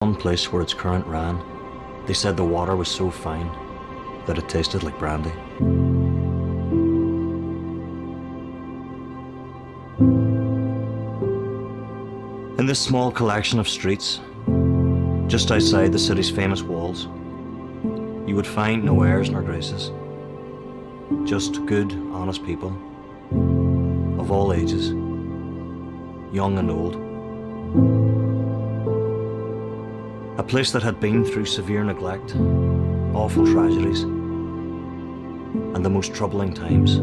One place where its current ran, they said the water was so fine that it tasted like brandy. In this small collection of streets, just outside the city's famous walls, you would find no airs nor graces, just good, honest people, of all ages, young and old. A place that had been through severe neglect, awful tragedies, and the most troubling times.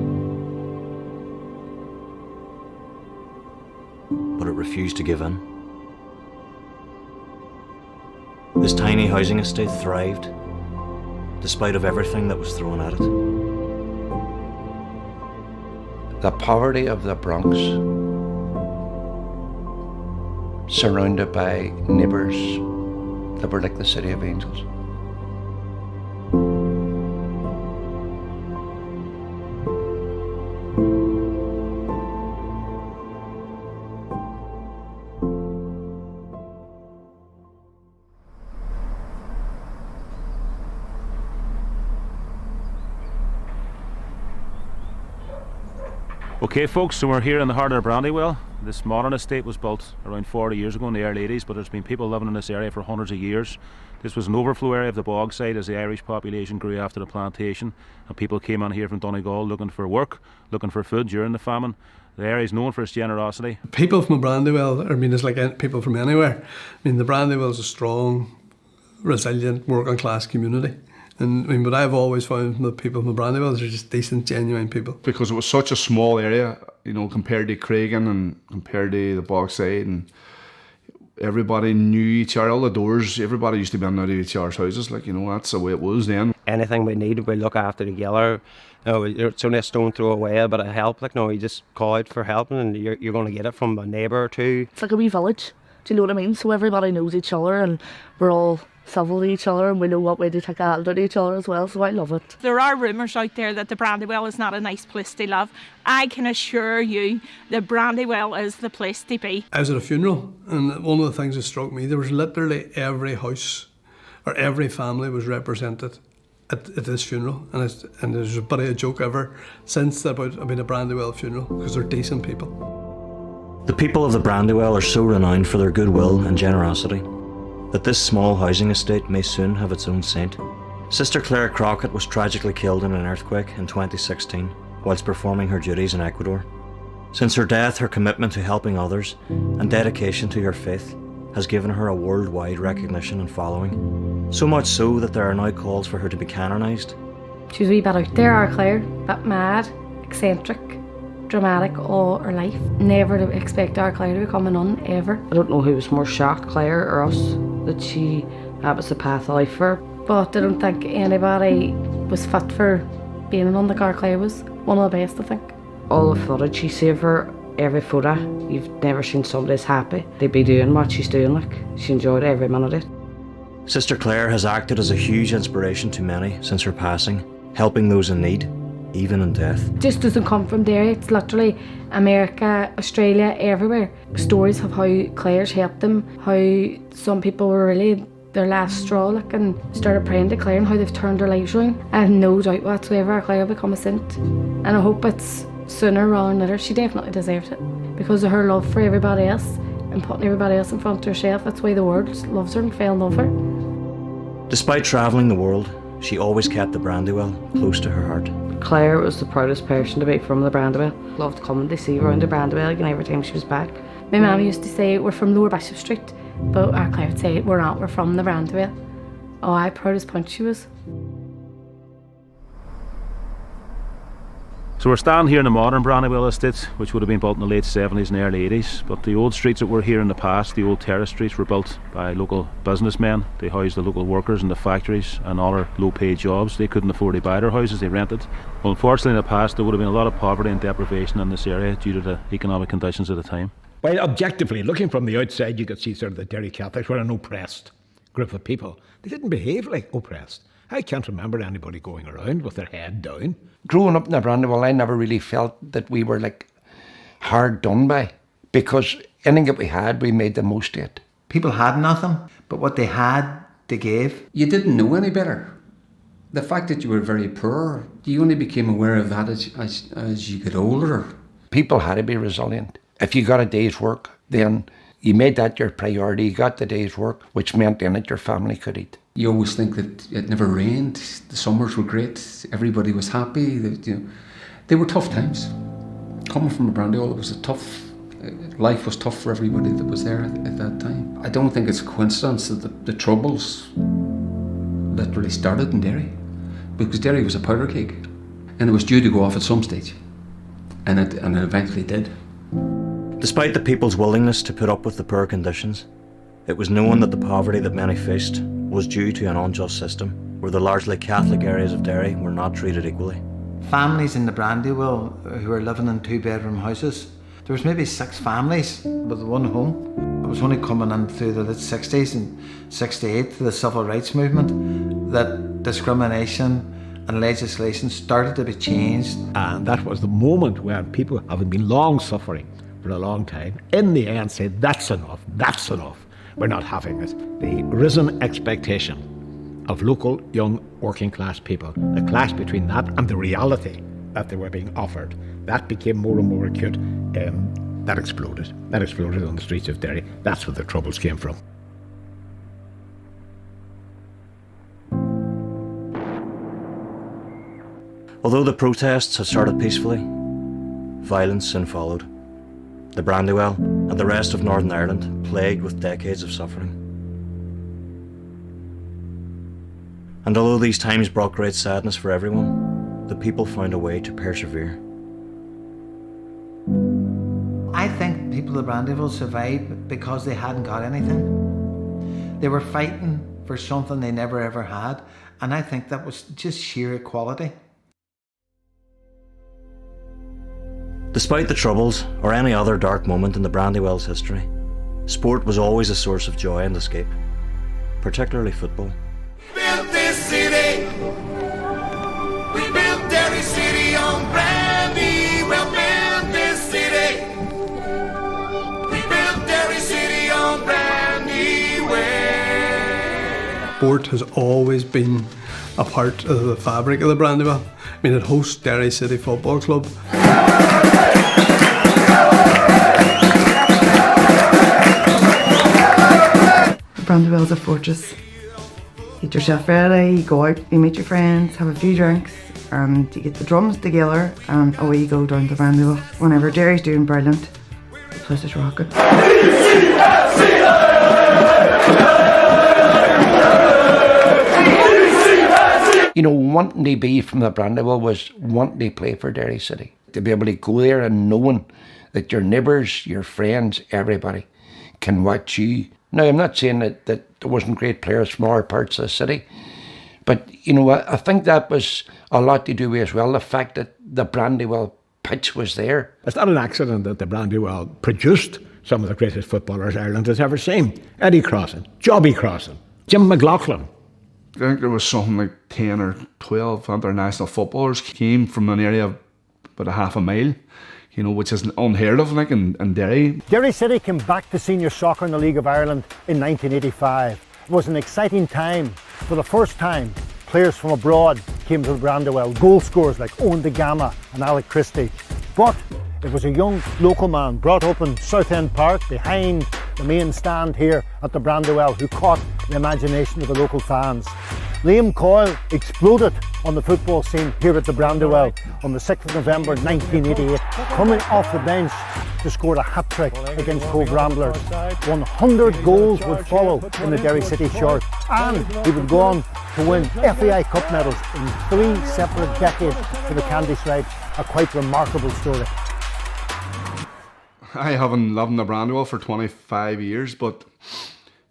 But it refused to give in. This tiny housing estate thrived, despite of everything that was thrown at it. The poverty of the Bronx, surrounded by neighbours that were like the city of angels. Okay folks, so we're here in the heart of Brandywell. This modern estate was built around 40 years ago in the early 80s, but there's been people living in this area for hundreds of years. This was an overflow area of the bog side as the Irish population grew after the plantation, and people came on here from Donegal looking for work, looking for food during the famine. The area is known for its generosity. People from Brandywell, it's like people from anywhere. The Brandywell is a strong, resilient, working class community. And what I've always found from the people from Brandywell is they're just decent, genuine people. Because it was such a small area, compared to Craigan and compared to the Bogside, and everybody knew each other. All the doors, everybody used to be in and out of each other's houses. That's the way it was then. Anything we need, we look after together. It's only a stone throw away, but a help. You just call out for help, and you're going to get it from a neighbour or two. It's like a wee village. Do you know what I mean? So everybody knows each other, and we're all civil to each other, and we know what way to take out to each other as well, so I love it. There are rumours out there that the Brandywell is not a nice place to live. I can assure you that Brandywell is the place to be. I was at a funeral, and one of the things that struck me, there was literally every house or every family was represented at this funeral, and there's about a joke ever since about a Brandywell funeral, because they're decent people. The people of the Brandywell are so renowned for their goodwill and generosity that this small housing estate may soon have its own saint. Sister Clara Crockett was tragically killed in an earthquake in 2016 whilst performing her duties in Ecuador. Since her death, her commitment to helping others and dedication to her faith has given her a worldwide recognition and following. So much so that there are now calls for her to be canonised. She was a wee bit out there, our Claire, a bit mad, eccentric, dramatic all her life. Never to expect our Claire to become a nun, ever. I don't know who was more shocked, Claire or us, that that was the path of life for her. But I don't think anybody was fit for being a nun like our Claire was. One of the best, I think. All the footage she saved her, every photo, you've never seen somebody as happy. They'd be doing what she's doing, she enjoyed every minute of it. Sister Claire has acted as a huge inspiration to many since her passing, helping those in need, even in death. It just doesn't come from there. It's literally America, Australia, everywhere. Stories of how Claire's helped them, how some people were really their last straw and started praying to Claire, and how they've turned their lives around. I have no doubt whatsoever our Claire will become a saint, and I hope it's sooner rather than later. She definitely deserves it because of her love for everybody else and putting everybody else in front of herself. That's why the world loves her and fell in love with her. Despite travelling the world, she always kept the Brandywell close to her heart. Claire was the proudest person to be from the Brandywell. Loved coming to see her around the Brandywell every time she was back. My mum used to say we're from Lower Bishop Street, but our Claire would say we're not, we're from the Brandywell. Oh, I proud as punch she was. So we're standing here in the modern Brandywell estate, which would have been built in the late 70s and early 80s, but the old streets that were here in the past, the old terrace streets, were built by local businessmen. They housed the local workers in the factories and other low-paid jobs. They couldn't afford to buy their houses, they rented. Well, unfortunately in the past there would have been a lot of poverty and deprivation in this area due to the economic conditions at the time. Well, objectively, looking from the outside, you could see sort of the Derry Catholics were an oppressed group of people. They didn't behave like oppressed. I can't remember anybody going around with their head down. Growing up in the Brandywell, I never really felt that we were hard done by, because anything that we had, we made the most of it. People had nothing, but what they had, they gave. You didn't know any better. The fact that you were very poor, you only became aware of that as you get older. People had to be resilient. If you got a day's work, then you made that your priority. You got the day's work, which meant then that your family could eat. You always think that it never rained. The summers were great. Everybody was happy. They were tough times. Coming from Brandywell, it was a tough. Life was tough for everybody that was there at that time. I don't think it's a coincidence that the troubles literally started in Derry, because Derry was a powder keg, and it was due to go off at some stage, and it eventually did. Despite the people's willingness to put up with the poor conditions, it was known that the poverty that many faced was due to an unjust system where the largely Catholic areas of Derry were not treated equally. Families in the Brandywell who were living in 2-bedroom houses, there was maybe 6 families with one home. It was only coming in through the late 60s and 68 through the civil rights movement that discrimination and legislation started to be changed. And that was the moment when people, having been long suffering for a long time, in the end said, that's enough, we're not having it. The risen expectation of local young working class people, the clash between that and the reality that they were being offered, that became more and more acute. That exploded on the streets of Derry. That's where the troubles came from. Although the protests had started peacefully, violence soon followed. The Brandywell and the rest of Northern Ireland plagued with decades of suffering. And although these times brought great sadness for everyone, the people found a way to persevere. I think people of Brandywell survived because they hadn't got anything. They were fighting for something they never ever had, and I think that was just sheer equality. Despite the Troubles, or any other dark moment in the Brandywell's history, sport was always a source of joy and escape, particularly football. We built this city. We built Derry City on Brandy. We'll build this city. We built Derry City on Brandywell. Sport has always been a part of the fabric of the Brandywell. I mean, it hosts Derry City Football Club. Brandywell's a fortress. Get yourself ready, you go out, you meet your friends, have a few drinks, and you get the drums together, and away you go down to Brandywell. Whenever Derry's doing brilliant, the place is rocking. You know, wanting to be from the Brandywell was wanting to play for Derry City. To be able to go there and knowing that your neighbours, your friends, everybody can watch you. Now, I'm not saying that there wasn't great players from other parts of the city, but, you know, I think that was a lot to do with as well, the fact that the Brandywell pitch was there. It's not an accident that the Brandywell produced some of the greatest footballers Ireland has ever seen. Eddie Crossan, Jobby Crossan, Jim McLaughlin. I think there was something like 10 or 12 international footballers came from an area of about a half a mile, you know, which is unheard of, like in Derry. Derry City came back to senior soccer in the League of Ireland in 1985. It was an exciting time. For the first time, players from abroad came to the Brandywell, goal scorers like Owen De Gama and Alec Christie. But it was a young local man brought up in Southend Park behind the main stand here at the Brandywell who caught the imagination of the local fans. Séan Coyle exploded on the football scene here at the Brandywell on the 6th of November 1988, coming off the bench to score a hat-trick against Cove Ramblers. 100 goals would follow in the Derry City shirt, and he would go on to win FAI Cup medals in 3 separate decades for the Candy Stripes, a quite remarkable story. I haven't lived in the Brandywell for 25 years, but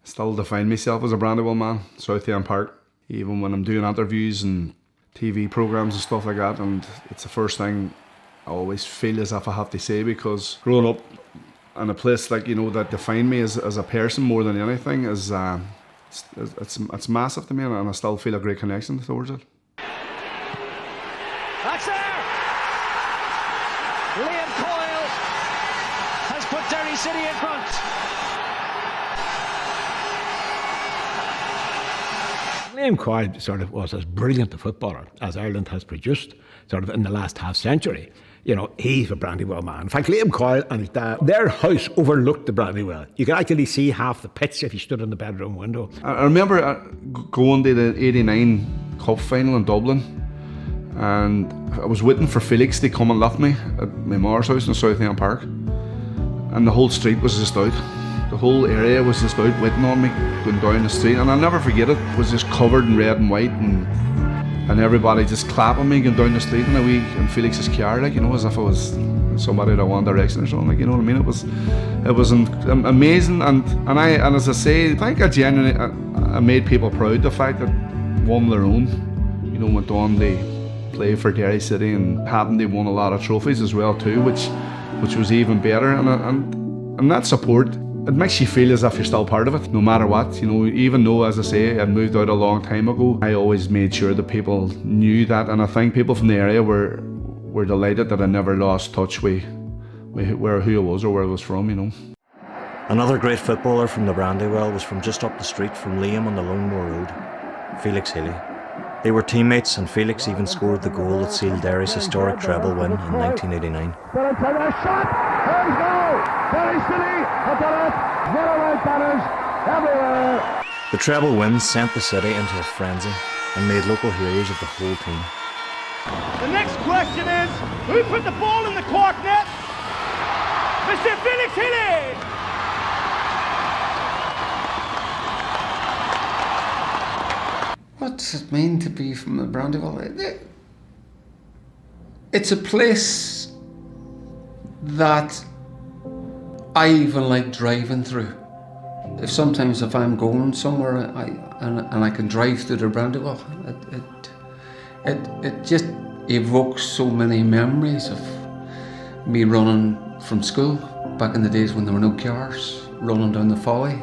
still define myself as a Brandywell man, Southend Park. Even when I'm doing interviews and TV programmes and stuff like that, and it's the first thing I always feel as if I have to say, because growing up in a place like, you know, that defined me as a person more than anything is it's massive to me, and I still feel a great connection towards it. That's there! Séan Coyle has put Derry City in front. Séan Coyle sort of was as brilliant a footballer as Ireland has produced sort of in the last half century. You know, he's a Brandywell man. In fact, Liam Coyle and his dad, their house overlooked the Brandywell. You could actually see half the pitch if you stood in the bedroom window. I remember going to the '89 Cup final in Dublin, and I was waiting for Felix to come and lift me at my mother's house in Southend Park, and the whole street was just out. The whole area was just out waiting on me, going down the street, and I'll never forget it. It was just covered in red and white, and everybody just clapping me going down the street in Felix's car, like, you know, as if I was somebody at One Direction or something, like, you know what I mean? It was amazing, and as I say, I think I genuinely I made people proud. The fact that one of their own, you know, went on to play for Derry City and happened to won a lot of trophies as well too, which was even better, and that support, it makes you feel as if you're still part of it, no matter what. You know, even though, as I say, I moved out a long time ago, I always made sure that people knew that, and I think people from the area were delighted that I never lost touch with who I was or where I was from, you know. Another great footballer from the Brandywell was from just up the street from Liam on the Lone Moor Road, Felix Healy. They were teammates, and Felix even scored the goal that sealed Derry's historic treble win in 1989. The treble win sent the city into a frenzy and made local heroes of the whole team. The next question is, who put the ball in the cork net? Mr. Felix Healy! What does it mean to be from the Brandywell? It's a place that I even like driving through. Sometimes if I'm going somewhere and I can drive through the Brandywell, it just evokes so many memories of me running from school back in the days when there were no cars, running down the Folly,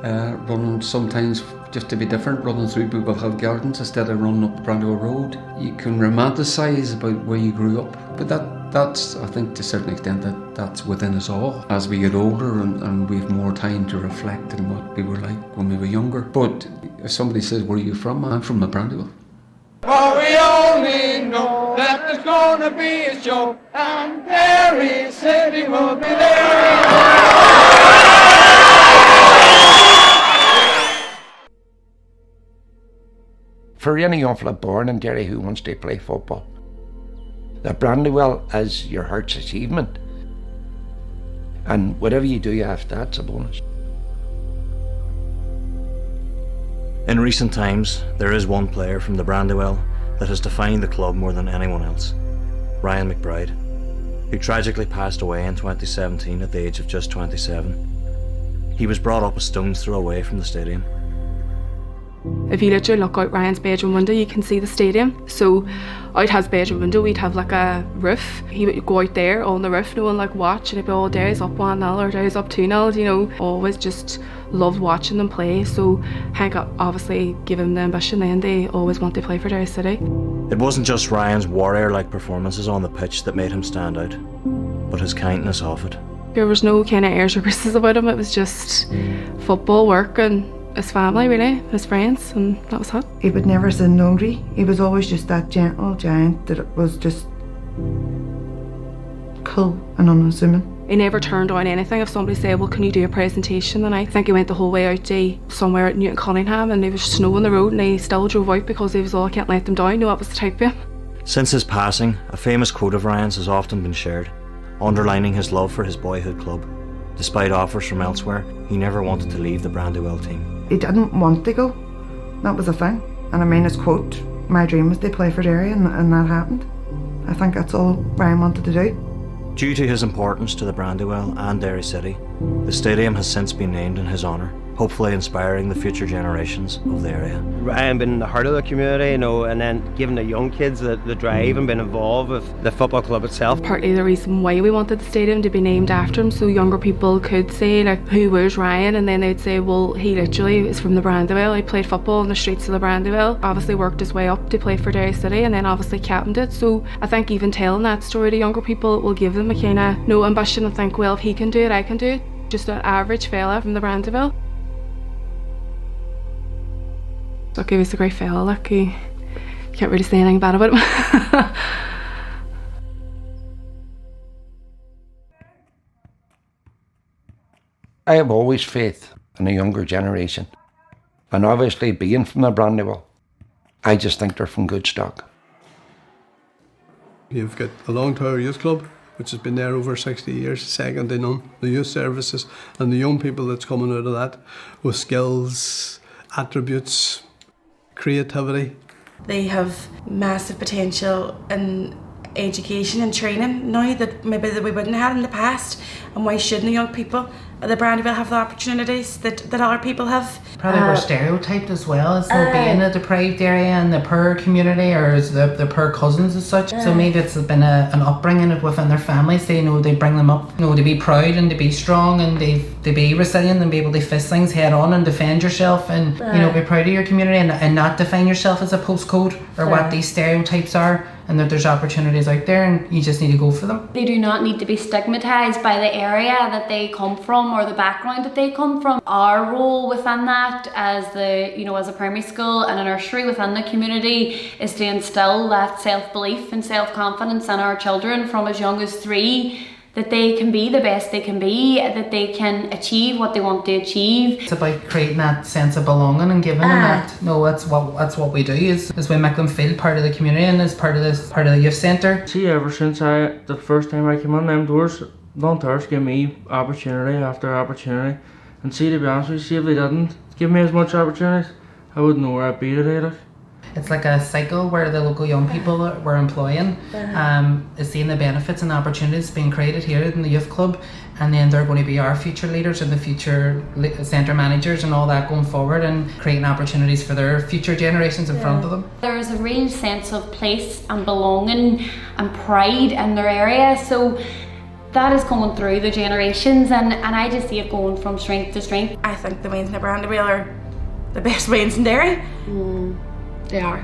running sometimes just to be different, running through Bluebell Hill Gardens instead of running up Brandywell Road. You can romanticise about where you grew up, but that's, I think, to a certain extent, that's within us all. As we get older and we have more time to reflect on what we were like when we were younger. But if somebody says, where are you from? I'm from the Brandywell. For we only know that there's gonna be a show, and Derry City will be there. For any young fella born in Derry who wants to play football, the Brandywell is your heart's achievement. And whatever you do after that's a bonus. In recent times, there is one player from the Brandywell that has defined the club more than anyone else, Ryan McBride, who tragically passed away in 2017 at the age of just 27. He was brought up a stone's throw away from the stadium. If you literally look out Ryan's bedroom window, you can see the stadium. So out his bedroom window, we'd have like a roof. He would go out there on the roof, no one like watch, and he'd be, oh, Derry's up 1-0 or Derry's up 2-0, you know. Always just loved watching them play. So Hank obviously gave him the ambition then they always want to play for Derry City. It wasn't just Ryan's warrior-like performances on the pitch that made him stand out, but his kindness off it. There was no kind of airs or graces about him. It was just football, work, and his family, really, his friends, and that was it. He would never seem angry. He was always just that gentle giant that it was just cool and unassuming. He never turned down anything. If somebody said, well, can you do a presentation? And I think he went the whole way out to somewhere at Newton Cunningham, and there was snow on the road, and he still drove out because he was all, I can't let them down. No, that was the type of him. Since his passing, a famous quote of Ryan's has often been shared, underlining his love for his boyhood club. Despite offers from elsewhere, he never wanted to leave the Brandywell team. He didn't want to go. That was the thing. And I mean, his quote, my dream was to play for Derry, and that happened. I think that's all Ryan wanted to do. Due to his importance to the Brandywell and Derry City, the stadium has since been named in his honour, hopefully inspiring the future generations of the area. Ryan been in the heart of the community, you know, and then giving the young kids the drive and been involved with the football club itself. Partly the reason why we wanted the stadium to be named after him, so younger people could say, like, who was Ryan? And then they'd say, well, he literally is from the Brandywell. He played football on the streets of the Brandywell, obviously worked his way up to play for Derry City, and then obviously captained it. So I think even telling that story to younger people, it will give them a kind of no ambition and think, well, if he can do it, I can do it. Just an average fella from the Brandywell. Look, he was a great fella, like, he can't really say anything bad about him. I have always faith in the younger generation. And obviously, being from the Brandywell, I just think they're from good stock. You've got the Long Tower Youth Club, which has been there over 60 years, second to none. The youth services and the young people that's coming out of that with skills, attributes, creativity. They have massive potential in education and training now that maybe that we wouldn't have in the past. And why shouldn't the young people of the Brandywell have the opportunities that other people have? Probably we're stereotyped as well as though being a deprived area and the poor community or as the poor cousins as such. So maybe it's been an upbringing within their families. They bring them up, to be proud and to be strong and to be resilient and be able to face things head on and defend yourself and be proud of your community and not define yourself as a postcode or what these stereotypes are, and that there's opportunities out there and you just need to go for them. They do not need to be stigmatised by the area that they come from or the background that they come from. Our role within that as as a primary school and a nursery within the community is to instill that self-belief and self-confidence in our children from as young as 3, that they can be the best they can be, that they can achieve what they want to achieve. It's about creating that sense of belonging and giving them that. That's what we do is we make them feel part of the community and as part of the youth centre. See, ever since the first time I came in them doors, volunteers give me opportunity after opportunity. And see, to be honest with you, if they didn't give me as much opportunities, I wouldn't know where I'd be today. It's like a cycle where the local young people we're employing is seeing the benefits and the opportunities being created here in the youth club, and then they're going to be our future leaders and the future centre managers and all that going forward and creating opportunities for their future generations in front of them. There is a real sense of place and belonging and pride in their area, so that is coming through the generations and I just see it going from strength to strength. I think the Wains in the Brandywell are the best Wains in Derry. They are.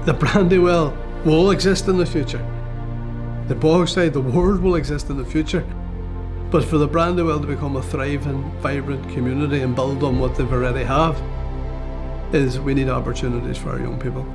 The Brandywell will exist in the future. The Bogside, the world will exist in the future. But for the Brandywell to become a thriving, vibrant community and build on what they've already have, we need opportunities for our young people.